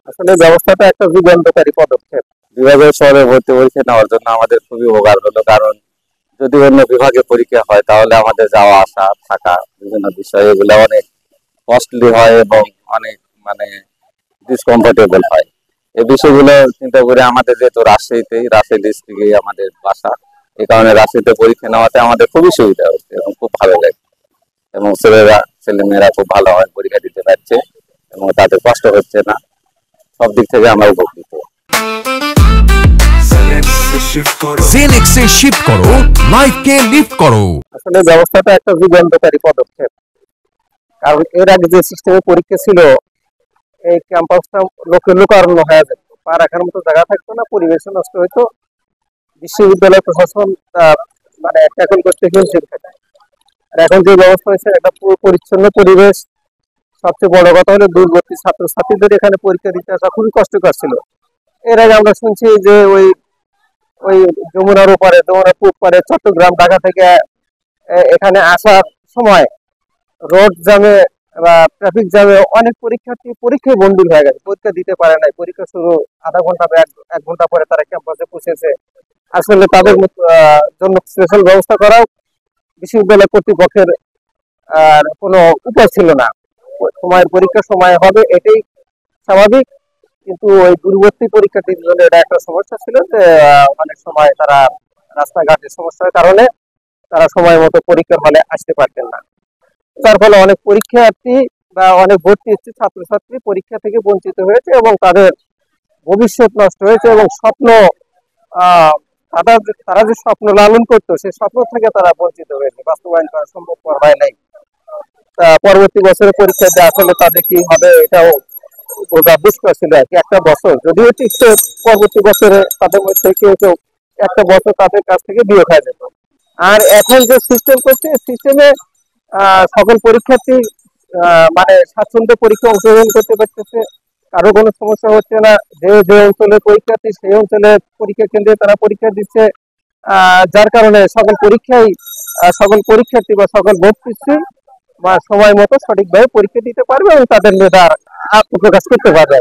আসলে ব্যবস্থাটা একটা যুগান্তকারী পদক্ষেপ। বিভাগীয় শহরে ভর্তি পরীক্ষা নেওয়ার জন্য আমাদের খুবই উপকার হলো, কারণ যদি অন্য বিভাগে পরীক্ষা হয় তাহলে আমাদের যাওয়া আসা থাকা বিভিন্ন বিষয় এগুলো অনেক কস্টলি হয় এবং অনেক মানে ডিসকমফোর্টেবল হয়। এই বিষয়গুলো চিন্তা করে আমাদের যেহেতু রাজশাহী ডিস্ট্রিক্টে আমাদের বাসা, এই কারণে রাজশাহীতে পরীক্ষা নেওয়াতে আমাদের খুবই সুবিধা হচ্ছে এবং খুব ভালো লাগে। এবং ছেলেমেয়েরা খুব ভালোভাবে পরীক্ষা দিতে পারছে এবং তাদের কষ্ট হচ্ছে না। সব দিক থেকে আমরা উপকৃত। জেনেক্সে শিফট করো, লাইফকে লিফট করো। আসলে ব্যবস্থাটা একটা যুগান্তকারী পদক্ষেপ, কারণ এর আগে যে সিস্টেমে পরীক্ষা ছিল, এই ক্যাম্পাসটা লোকারণ্য হয়ে যেত, পা রাখার মতো জায়গা থাকতো না, পরিবেশ নষ্ট হইতো। বিশ্ববিদ্যালয় প্রশাসন মানে ট্যাকল করতে হিমশিম থাকে। আর এখন যে ব্যবস্থা হয়েছে, একটা পরিচ্ছন্ন পরিবেশ। সবচেয়ে বড় কথা হলো দূরবর্তী ছাত্রছাত্রীদের এখানে পরীক্ষা দিতে আসা খুবই কষ্টকর ছিল। এর আগে আমরা শুনছি যে ওই ওই যমুনার ওপারে, যমুনার পূব পারে চট্টগ্রাম, ঢাকা থেকে এখানে আসার সময় রোড জ্যামে বা ট্রাফিক জ্যামে অনেক পরীক্ষার্থী পরীক্ষায় বন্দিল হয়ে গেছে, পরীক্ষা দিতে পারে নাই। পরীক্ষা শুরু আধা ঘন্টা বা এক ঘন্টা পরে তারা ক্যাম্পাসে পৌঁছেছে। আসলে তাদের জন্য স্পেশাল ব্যবস্থা করাও বিশ্ববিদ্যালয় কর্তৃপক্ষের আর কোনো উপায় ছিল না। সময়ের পরীক্ষা সময় হবে, এটাই স্বাভাবিক। কিন্তু ওই দূরবর্তী পরীক্ষার্থীদের জন্য এটা একটা সমস্যা ছিল যে অনেক সময় তারা রাস্তাঘাটের সমস্যার কারণে তারা সময় মতো পরীক্ষার হলে আসতে পারতেন না। যার ফলে অনেক পরীক্ষার্থী বা অনেক ভর্তি ছাত্রছাত্রী পরীক্ষা থেকে বঞ্চিত হয়েছে এবং তাদের ভবিষ্যৎ নষ্ট হয়েছে এবং স্বপ্ন আহ তারা যে স্বপ্ন লালন করতো, সেই স্বপ্ন থেকে তারা বঞ্চিত হয়েছে, বাস্তবায়ন করা সম্ভব হয় নাই। পরবর্তী বছরে পরীক্ষা দিয়ে আসলে তাদের কি হবে এটাও ওরা বুঝতে পারছিল আর কি। একটা বছর যদিও টিকতে, পরবর্তী বছরে তাদের মধ্যে কেউ কেউ একটা বছর তাদের কাছ থেকে বিয়োগ হয়ে যেত। আর এখন যে সিস্টেম করছে, সিস্টেমে সকল পরীক্ষার্থী মানে স্বাচ্ছন্দ্যে পরীক্ষা অংশগ্রহণ করতে পারতেছে, কারো কোনো সমস্যা হচ্ছে না। যে যে অঞ্চলের পরীক্ষার্থী সেই অঞ্চলের পরীক্ষা কেন্দ্রে তারা পরীক্ষা দিচ্ছে। যার কারণে সকল পরীক্ষার্থী বা সকল ভর্তি বা সময় মতো সঠিকভাবে পরীক্ষা দিতে পারবে এবং তাদের মেধার আত্মপ্রকাশ করতে পারবে।